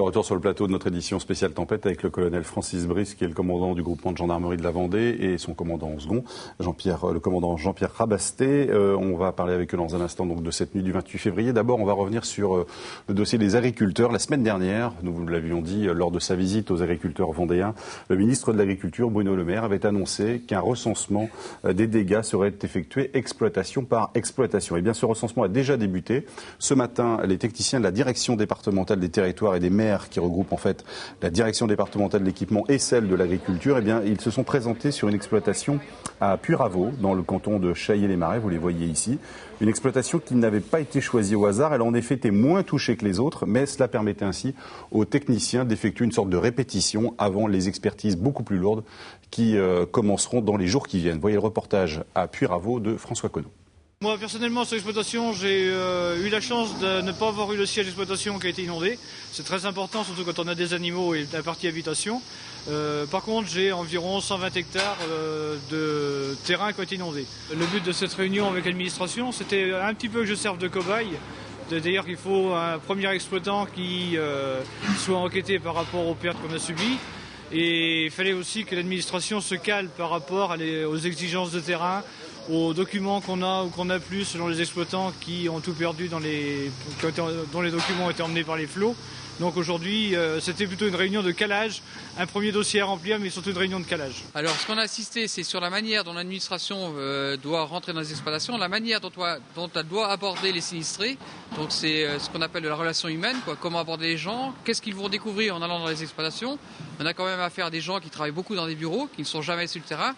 De retour sur le plateau de notre édition spéciale Tempête avec le colonel Francis Brice, qui est le commandant du groupement de gendarmerie de la Vendée, et son commandant en second, le commandant Jean-Pierre Rabasté. On va parler avec eux dans un instant donc, de cette nuit du 28 février. D'abord, on va revenir sur le dossier des agriculteurs. La semaine dernière, nous vous l'avions dit, lors de sa visite aux agriculteurs vendéens, le ministre de l'Agriculture, Bruno Le Maire, avait annoncé qu'un recensement des dégâts serait effectué exploitation par exploitation. Eh bien, ce recensement a déjà débuté. Ce matin, les techniciens de la direction départementale des territoires et des maires, qui regroupent en fait la direction départementale de l'équipement et celle de l'agriculture, eh bien, ils se sont présentés sur une exploitation à Puyraveau, dans le canton de Chaillé-les-Marais, vous les voyez ici. Une exploitation qui n'avait pas été choisie au hasard. Elle a en effet été moins touchée que les autres, mais cela permettait ainsi aux techniciens d'effectuer une sorte de répétition avant les expertises beaucoup plus lourdes qui commenceront dans les jours qui viennent. Voyez le reportage à Puyraveau de François Conneau. Moi personnellement sur l'exploitation, j'ai eu la chance de ne pas avoir eu le siège d'exploitation qui a été inondé. C'est très important, surtout quand on a des animaux et la partie habitation. Par contre, j'ai environ 120 hectares de terrain qui ont été inondés. Le but de cette réunion avec l'administration, c'était un petit peu que je serve de cobaye. D'ailleurs, il faut un premier exploitant qui soit enquêté par rapport aux pertes qu'on a subies. Et il fallait aussi que l'administration se cale par rapport aux exigences de terrain, aux documents qu'on a ou qu'on n'a plus selon les exploitants qui ont tout perdu dont les documents ont été emmenés par les flots. Donc aujourd'hui, c'était plutôt une réunion de calage, un premier dossier à remplir, mais surtout une réunion de calage. Alors ce qu'on a assisté, c'est sur la manière dont l'administration doit rentrer dans les exploitations, la manière dont elle doit aborder les sinistrés. Donc c'est ce qu'on appelle la relation humaine, quoi. Comment aborder les gens, qu'est-ce qu'ils vont découvrir en allant dans les exploitations. On a quand même affaire à des gens qui travaillent beaucoup dans des bureaux, qui ne sont jamais sur le terrain.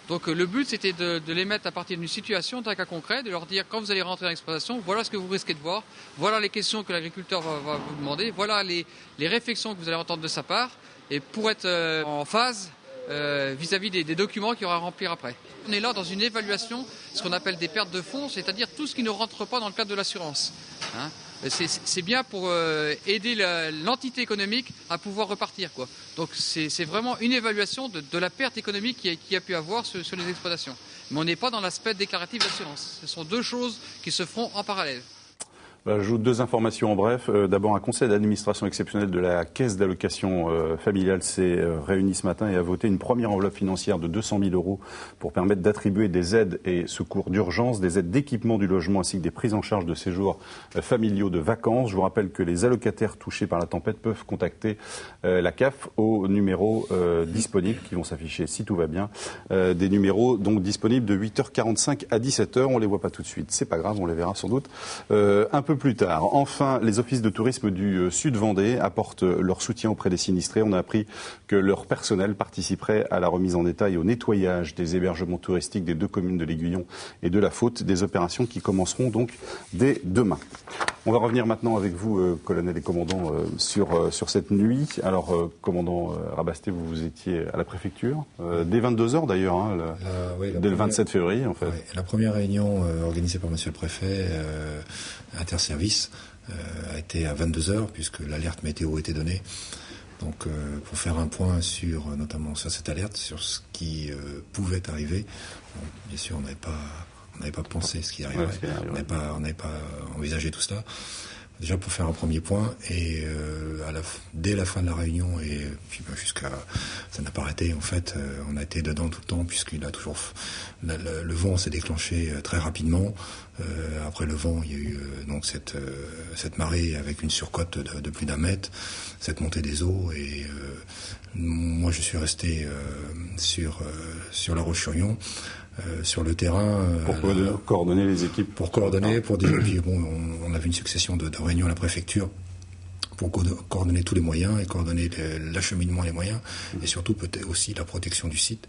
Donc le but, c'était de les mettre à partir d'une situation, d'un cas concret, de leur dire quand vous allez rentrer dans l'exploitation, voilà ce que vous risquez de voir, voilà les questions que l'agriculteur va vous demander, voilà les réflexions que vous allez entendre de sa part, et pour être en phase vis-à-vis des documents qu'il y aura à remplir après. On est là dans une évaluation, ce qu'on appelle des pertes de fonds, c'est-à-dire tout ce qui ne rentre pas dans le cadre de l'assurance. Hein. C'est bien pour aider l'entité économique à pouvoir repartir, quoi. Donc c'est vraiment une évaluation de la perte économique qu'il y a pu avoir sur les exploitations. Mais on n'est pas dans l'aspect déclaratif d'assurance. Ce sont deux choses qui se feront en parallèle. J'ajoute deux informations en bref. D'abord, un conseil d'administration exceptionnel de la caisse d'allocation familiale s'est réuni ce matin et a voté une première enveloppe financière de 200 000 € pour permettre d'attribuer des aides et secours d'urgence, des aides d'équipement du logement ainsi que des prises en charge de séjours familiaux de vacances. Je vous rappelle que les allocataires touchés par la tempête peuvent contacter la CAF aux numéros disponibles qui vont s'afficher si tout va bien. Des numéros donc disponibles de 8h45 à 17h. On les voit pas tout de suite, c'est pas grave, on les verra sans doute un peu plus tard. Enfin, les offices de tourisme du Sud Vendée apportent leur soutien auprès des sinistrés. On a appris que leur personnel participerait à la remise en détail et au nettoyage des hébergements touristiques des deux communes de l'Aiguillon et de la Faute, des opérations qui commenceront donc dès demain. On va revenir maintenant avec vous, colonel et commandant, sur cette nuit. Alors, commandant Rabasté, vous étiez à la préfecture, dès 22h d'ailleurs, hein, dès le 27 février en fait. Oui, la première réunion organisée par monsieur le préfet interservice a été à 22h puisque l'alerte météo était donnée. Donc pour faire un point notamment sur cette alerte, sur ce qui pouvait arriver. Bon, bien sûr, on n'avait pas pensé ce qui arriverait. On n'avait pas envisagé tout cela. Déjà pour faire un premier point et dès la fin de la réunion et puis ça n'a pas arrêté en fait, on a été dedans tout le temps puisqu'il a toujours le vent s'est déclenché très rapidement. Après le vent, il y a eu donc cette marée avec une surcote de plus d'1 mètre, cette montée des eaux et moi je suis resté sur La Roche-sur-Yon. Sur le terrain. Pour coordonner les équipes. Pour coordonner, pour dire. Puis bon, on avait une succession de réunions à la préfecture pour coordonner tous les moyens et coordonner l'acheminement des moyens et surtout peut-être aussi la protection du site.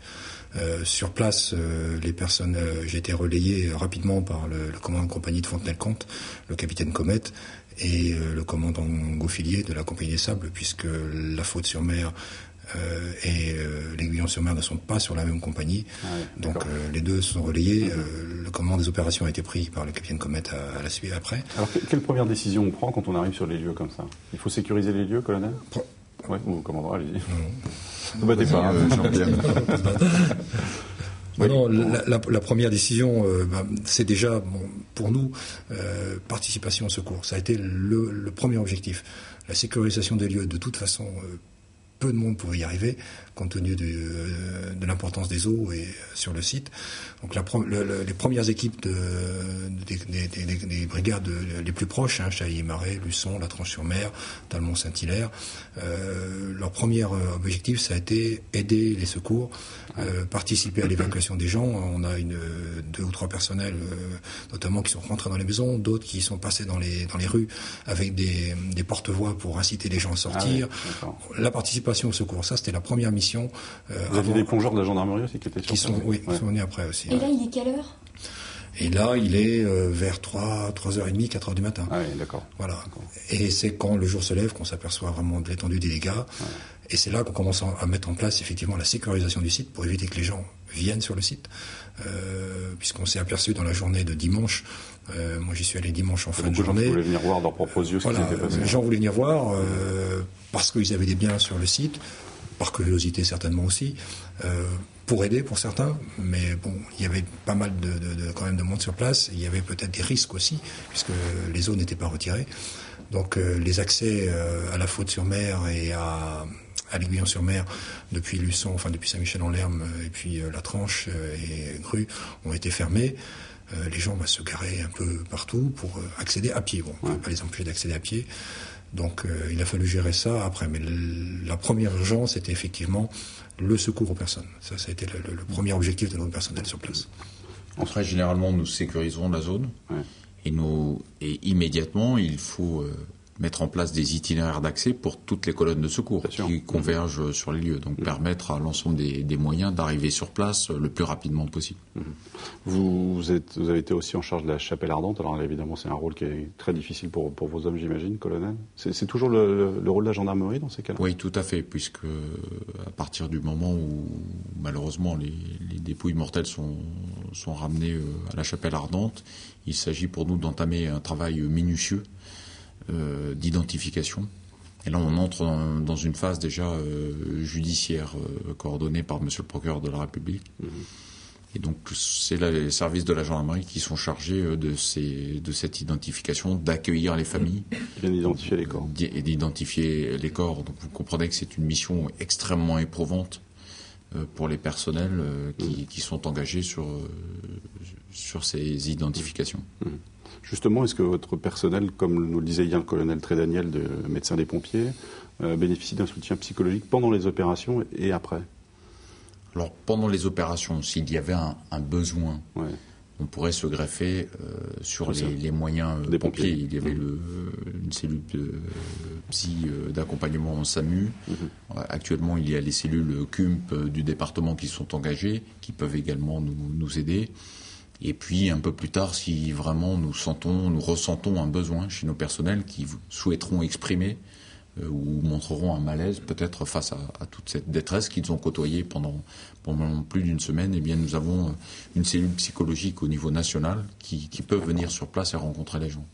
Sur place, les personnes, j'ai été relayé rapidement par le commandant de compagnie de Fontenay-le-Comte, le capitaine Comète et le commandant Gaufilier de la compagnie des Sables, puisque la Faute-sur-Mer et l'Aiguillon-sur-Mer ne sont pas sur la même compagnie. Ah oui, donc les deux sont relayés. Le commandement des opérations a été pris par le capitaine Comète à la suite après. Alors quelle première décision on prend quand on arrive sur les lieux comme ça? Il faut sécuriser les lieux, colonel? Oui, ou commandant, allez-y. Ne battez pas. Non, la première décision, c'est déjà, pour nous, participation au secours. Ça a été le premier objectif. La sécurisation des lieux, de toute façon, peu de monde pouvait y arriver, compte tenu de l'importance des eaux et sur le site. Donc les premières équipes des brigades les plus proches, Chailly-Marais, Luçon, La Tranche-sur-Mer, Talmont-Saint-Hilaire, leur premier objectif, ça a été aider les secours, participer à l'évacuation des gens. On a 2 ou 3 personnels, notamment qui sont rentrés dans les maisons, d'autres qui sont passés dans les rues avec des porte-voix pour inciter les gens à sortir. La participation au secours, ça c'était la première mission. Vous aviez des plongeurs de la gendarmerie aussi qui étaient sur place. Qui sont venus après aussi. Et là, il est quelle heure ? Et là, il est vers 3h30, 4h du matin. Ah oui, d'accord. Voilà. Et c'est quand le jour se lève qu'on s'aperçoit vraiment de l'étendue des dégâts. Ouais. Et c'est là qu'on commence à mettre en place effectivement la sécurisation du site pour éviter que les gens viennent sur le site. Puisqu'on s'est aperçu dans la journée de dimanche, moi j'y suis allé dimanche en fin de journée. Les gens voulaient venir voir de leurs propres yeux ce qui s'était passé. Les gens voulaient venir voir parce qu'ils avaient des biens sur le site, par curiosité certainement aussi. Pour aider pour certains, mais bon, il y avait pas mal quand même de monde sur place. Il y avait peut-être des risques aussi, puisque les eaux n'étaient pas retirées. Donc les accès à la Faute-sur-Mer et à l'Aiguillon-sur-Mer depuis Luçon, enfin depuis Saint-Michel-en-Lerme et puis La Tranche et Grue ont été fermés. Les gens se garaient un peu partout pour accéder à pied. Bon, on ne peut pas les empêcher d'accéder à pied. Donc il a fallu gérer ça après. Mais la première urgence, c'était effectivement le secours aux personnes. Ça a été le premier objectif de notre personnel sur place. Après, généralement, nous sécurisons la zone. Ouais. Et immédiatement, il faut mettre en place des itinéraires d'accès pour toutes les colonnes de secours qui convergent sur les lieux. Donc permettre à l'ensemble des moyens d'arriver sur place le plus rapidement possible. Vous avez été aussi en charge de la chapelle ardente. Alors évidemment, c'est un rôle qui est très difficile pour vos hommes, j'imagine, colonel. C'est toujours le rôle de la gendarmerie dans ces cas-là ? Oui, tout à fait, puisque à partir du moment où malheureusement les dépouilles mortelles sont ramenées à la chapelle ardente, il s'agit pour nous d'entamer un travail minutieux d'identification. Et là, on entre dans une phase déjà judiciaire coordonnée par Monsieur le procureur de la République. Et donc, c'est là les services de la gendarmerie qui sont chargés de cette identification, d'accueillir les familles. Bien identifier les corps. Et d'identifier les corps. Donc, vous comprenez que c'est une mission extrêmement éprouvante pour les personnels qui sont engagés sur ces identifications. Justement, est-ce que votre personnel, comme nous le disait hier le colonel Trédaniel, médecin des pompiers, bénéficie d'un soutien psychologique pendant les opérations et après ? Alors, pendant les opérations, s'il y avait un besoin, on pourrait se greffer sur les moyens des pompiers. Il y avait une cellule d'accompagnement en SAMU. Actuellement, il y a les cellules CUMP du département qui sont engagées, qui peuvent également nous aider. Et puis, un peu plus tard, si vraiment nous ressentons un besoin chez nos personnels qui souhaiteront exprimer ou montreront un malaise peut-être face à toute cette détresse qu'ils ont côtoyée pendant plus d'une semaine, eh bien, nous avons une cellule psychologique au niveau national qui peut venir sur place et rencontrer les gens.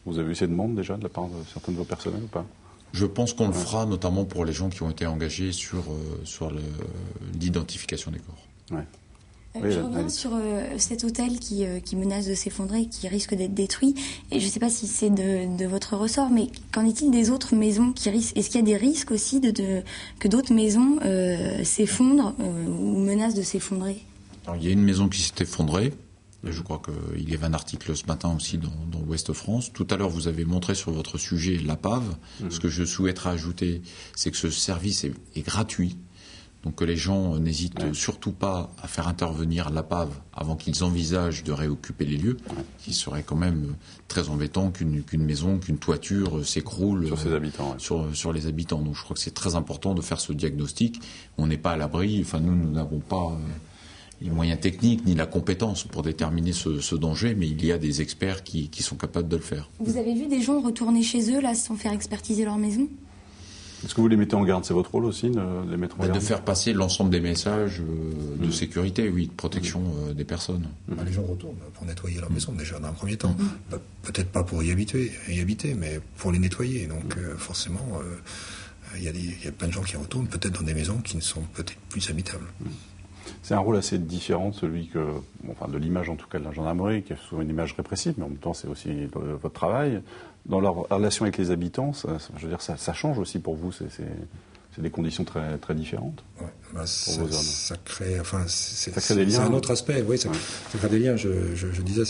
Vous avez eu ces demandes déjà de la part de certains de vos personnels ou pas ? Je pense qu'on le fera, notamment pour les gens qui ont été engagés sur l'identification des corps. Ouais. Je reviens sur cet hôtel qui menace de s'effondrer, qui risque d'être détruit. Et je ne sais pas si c'est de votre ressort, mais qu'en est-il des autres maisons qui risquent ? Est-ce qu'il y a des risques aussi que d'autres maisons s'effondrent ou menacent de s'effondrer ? Alors, il y a une maison qui s'est effondrée. Je crois qu'il y avait un article ce matin aussi dans Ouest France. Tout à l'heure, vous avez montré sur votre sujet l'APAV. Ce que je souhaiterais ajouter, c'est que ce service est gratuit. Donc que les gens n'hésitent surtout pas à faire intervenir l'APAV avant qu'ils envisagent de réoccuper les lieux, qui serait quand même très embêtant qu'une maison, qu'une toiture s'écroule sur ses habitants, sur les habitants. Donc je crois que c'est très important de faire ce diagnostic. On n'est pas à l'abri, enfin nous n'avons pas les moyens techniques ni la compétence pour déterminer ce danger, mais il y a des experts qui sont capables de le faire. Vous avez vu des gens retourner chez eux là sans faire expertiser leur maison ? Est-ce que vous les mettez en garde ? C'est votre rôle aussi de les mettre en garde ? De faire passer l'ensemble des messages de sécurité, de protection des personnes. Les gens retournent pour nettoyer leur maison déjà dans un premier temps. Peut-être pas pour y habiter, mais pour les nettoyer. Donc forcément, il y a plein de gens qui retournent peut-être dans des maisons qui ne sont peut-être plus habitables. C'est un rôle assez différent de celui de l'image en tout cas de la gendarmerie, qui est souvent une image répressive, mais en même temps c'est aussi votre travail. Dans leur relation avec les habitants, je veux dire, ça change aussi pour vous, c'est des conditions très, très différentes. Ouais, pour vos hommes. Ça crée, ça crée des liens. C'est un autre aspect, oui, ça crée des liens. Je disais,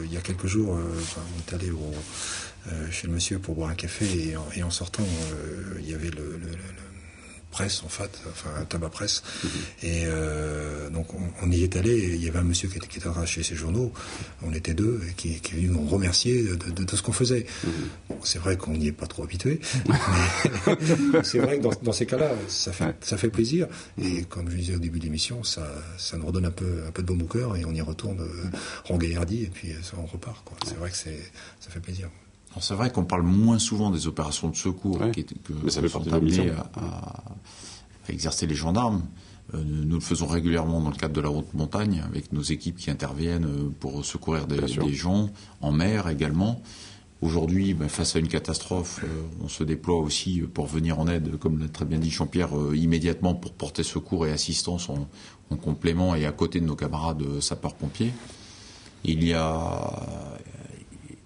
il y a quelques jours, on est allé chez le monsieur pour boire un café et en sortant, il y avait le presse en fait, enfin un tabac presse. Et donc on y est allé, et il y avait un monsieur qui était arraché ses journaux, on était deux, et qui est venu nous remercier de ce qu'on faisait. Bon, c'est vrai qu'on n'y est pas trop habitué, mais c'est vrai que dans ces cas-là, ça fait plaisir, et comme je disais au début de l'émission, ça nous redonne un peu de baume au cœur, et on y retourne rongaillardi, et puis on repart, quoi. C'est vrai que ça fait plaisir. Alors c'est vrai qu'on parle moins souvent des opérations de secours mais ça fait partie de la mission. À exercer les gendarmes. Nous le faisons régulièrement dans le cadre de la haute montagne, avec nos équipes qui interviennent pour secourir des gens, en mer également. Aujourd'hui, face à une catastrophe, on se déploie aussi pour venir en aide, comme l'a très bien dit Jean-Pierre, immédiatement pour porter secours et assistance en complément et à côté de nos camarades sapeurs-pompiers. Il y a...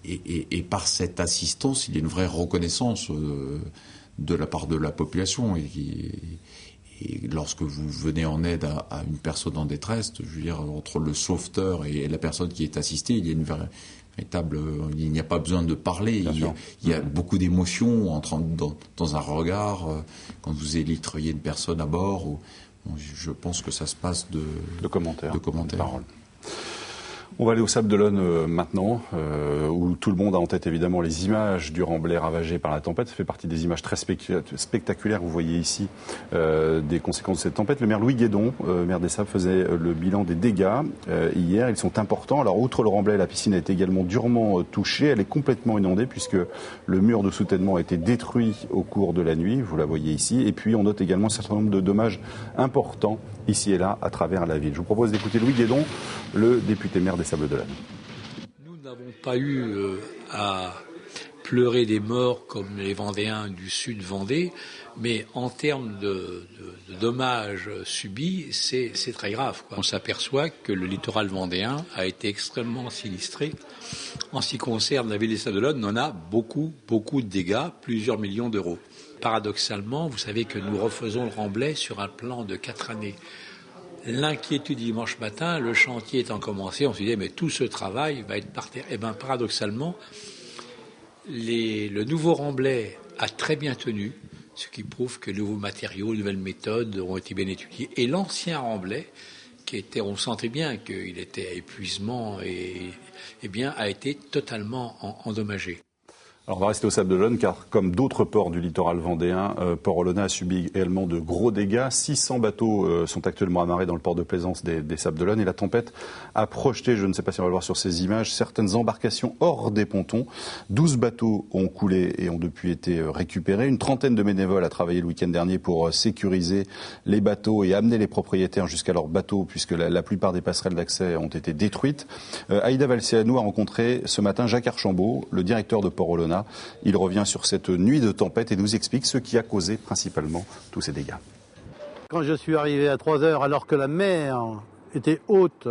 Et par cette assistance, il y a une vraie reconnaissance de la part de la population. Et lorsque vous venez en aide à une personne en détresse, je veux dire, entre le sauveteur et la personne qui est assistée, il y a une véritable... Il n'y a pas besoin de parler. Il y a beaucoup d'émotions dans un regard. Quand vous élitrez une personne à bord, je pense que ça se passe de commentaires. De paroles. On va aller au Sable d'Olonne maintenant, où tout le monde a en tête évidemment les images du Remblai ravagé par la tempête. Ça fait partie des images très spectaculaires. Vous voyez ici des conséquences de cette tempête. Le maire Louis Guédon, maire des Sables, faisait le bilan des dégâts hier. Ils sont importants. Alors outre le Remblai, la piscine a été également durement touchée. Elle est complètement inondée puisque le mur de soutènement a été détruit au cours de la nuit. Vous la voyez ici. Et puis on note également un certain nombre de dommages importants ici et là à travers la ville. Je vous propose d'écouter Louis Guédon, le député maire des Sables d'Olonne. Nous n'avons pas eu à pleurer des morts comme les Vendéens du sud Vendée, mais en termes de dommages subis, c'est très grave, quoi. On s'aperçoit que le littoral vendéen a été extrêmement sinistré. En ce qui concerne la ville des Sables d'Olonne, on en a beaucoup de dégâts, plusieurs millions d'euros. Paradoxalement, vous savez que nous refaisons le Remblai sur un plan de 4 années. L'inquiétude dimanche matin, le chantier étant commencé, on se disait mais tout ce travail va être par terre. Et bien paradoxalement, le nouveau Remblai a très bien tenu, ce qui prouve que nouveaux matériaux, nouvelles méthodes ont été bien étudiés. Et l'ancien Remblai, on sentait bien qu'il était à épuisement et bien a été totalement endommagé. Alors on va rester au Sable d'Olonne car comme d'autres ports du littoral vendéen, Port Olonnais a subi également de gros dégâts. 600 bateaux sont actuellement amarrés dans le port de plaisance des Sables d'Olonne et la tempête a projeté, je ne sais pas si on va le voir sur ces images, certaines embarcations hors des pontons. 12 bateaux ont coulé et ont depuis été récupérés. Une trentaine de bénévoles a travaillé le week-end dernier pour sécuriser les bateaux et amener les propriétaires jusqu'à leurs bateaux puisque la plupart des passerelles d'accès ont été détruites. Aïda Valceanu a rencontré ce matin Jacques Archambault, le directeur de Port Olonnais. Il revient sur cette nuit de tempête et nous explique ce qui a causé principalement tous ces dégâts. Quand je suis arrivé à 3h, alors que la mer était haute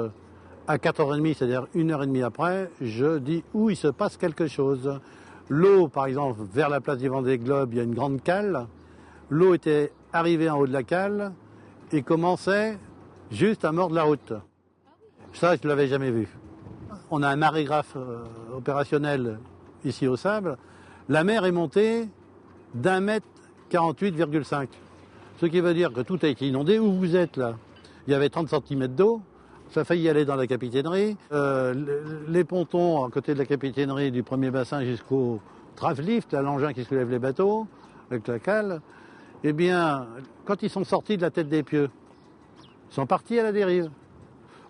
à 4h30, c'est-à-dire 1h30 après, je dis où il se passe quelque chose. L'eau, par exemple, vers la place du Vendée Globe, il y a une grande cale. L'eau était arrivée en haut de la cale et commençait juste à mordre la route. Ça, je ne l'avais jamais vu. On a un marégraphe opérationnel ici au Sable, la mer est montée d'1,48,5 m. Ce qui veut dire que tout a été inondé. Où vous êtes là? Il y avait 30 cm d'eau, ça a failli aller dans la capitainerie. Les pontons à côté de la capitainerie du premier bassin jusqu'au travlift, l'engin qui soulève les bateaux, avec la cale, eh bien, quand ils sont sortis de la tête des pieux, ils sont partis à la dérive.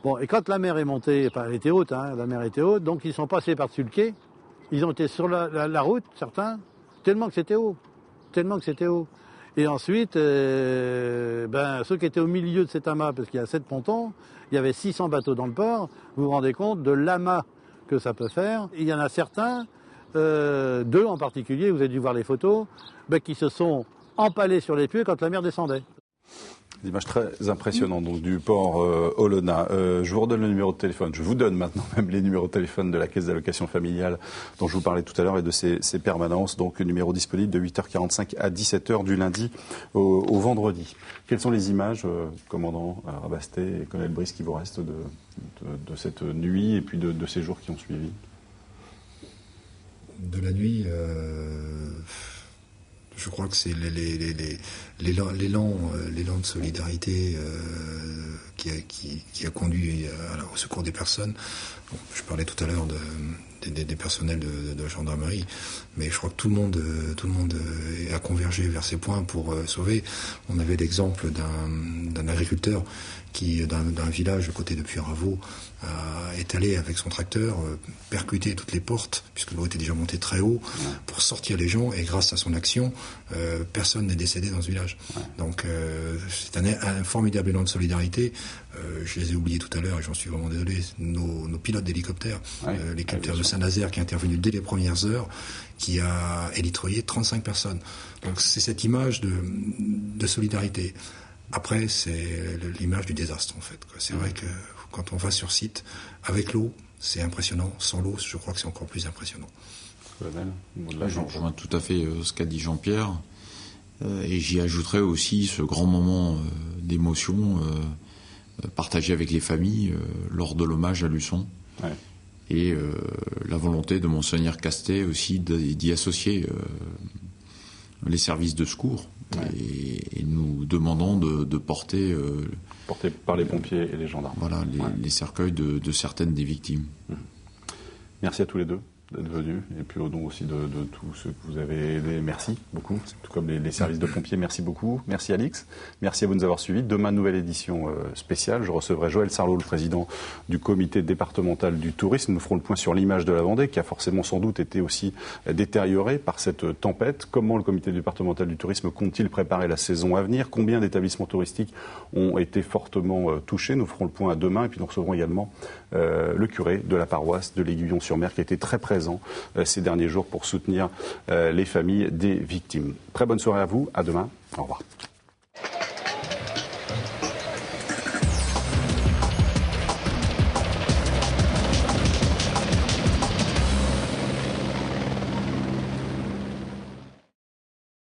Bon, et quand la mer est montée, enfin, elle était haute, la mer était haute, donc ils sont passés par-dessus le quai. Ils ont été sur la route, certains, tellement que c'était haut. Et ensuite, ceux qui étaient au milieu de cet amas, parce qu'il y a 7 pontons, il y avait 600 bateaux dans le port, vous vous rendez compte de l'amas que ça peut faire. Il y en a certains, 2 en particulier, vous avez dû voir les photos, qui se sont empalés sur les pieux quand la mer descendait. Des images très impressionnantes donc, du port Olona. Je vous redonne le numéro de téléphone. Je vous donne maintenant même les numéros de téléphone de la caisse d'allocation familiale dont je vous parlais tout à l'heure et de ses permanences. Donc, numéro disponible de 8h45 à 17h du lundi au vendredi. Quelles sont les images, commandant Rabasté et colonel Brice, qui vous restent de cette nuit et puis de ces jours qui ont suivi? De la nuit, je crois que c'est l'élan de solidarité qui a conduit au secours des personnes. Bon, je parlais tout à l'heure des personnels de la gendarmerie, mais je crois que tout le monde a convergé vers ces points pour sauver. On avait l'exemple d'un agriculteur qui, d'un village à côté de Puyraveau, est allé avec son tracteur percuter toutes les portes, puisque l'eau était déjà montée très haut, pour sortir les gens, et grâce à son action, personne n'est décédé dans ce village. Donc c'est un formidable élan de solidarité. Je les ai oubliés tout à l'heure, et j'en suis vraiment désolé, nos pilotes d'hélicoptères, l'hélicoptère de Saint-Nazaire qui est intervenu dès les premières heures, qui a élitroyé 35 personnes. Donc c'est cette image de solidarité. Après, c'est l'image du désastre, en fait. C'est vrai que quand on va sur site, avec l'eau, c'est impressionnant. Sans l'eau, je crois que c'est encore plus impressionnant. Je rejoins tout à fait ce qu'a dit Jean-Pierre. Et j'y ajouterais aussi ce grand moment d'émotion partagé avec les familles lors de l'hommage à Luçon. Ouais. Et la volonté de Monseigneur Castet aussi d'y associer les services de secours. Ouais. Et nous demandons de porter... porté par les pompiers et les gendarmes. Voilà, les cercueils de certaines des victimes. Merci à tous les deux d'être venus, et puis au nom aussi de tous ceux que vous avez aidés. Merci beaucoup, tout comme les services de pompiers, merci beaucoup. Merci Alix, merci à vous de nous avoir suivis. Demain, nouvelle édition spéciale. Je recevrai Joël Sarlot, le président du comité départemental du tourisme. Nous ferons le point sur l'image de la Vendée, qui a forcément sans doute été aussi détériorée par cette tempête. Comment le comité départemental du tourisme compte-t-il préparer la saison à venir? Combien d'établissements touristiques ont été fortement touchés? Nous ferons le point à demain, et puis nous recevrons également le curé de la paroisse de l'Aiguillon-sur-Mer, qui a été très présent ces derniers jours pour soutenir les familles des victimes. Très bonne soirée à vous, à demain, au revoir.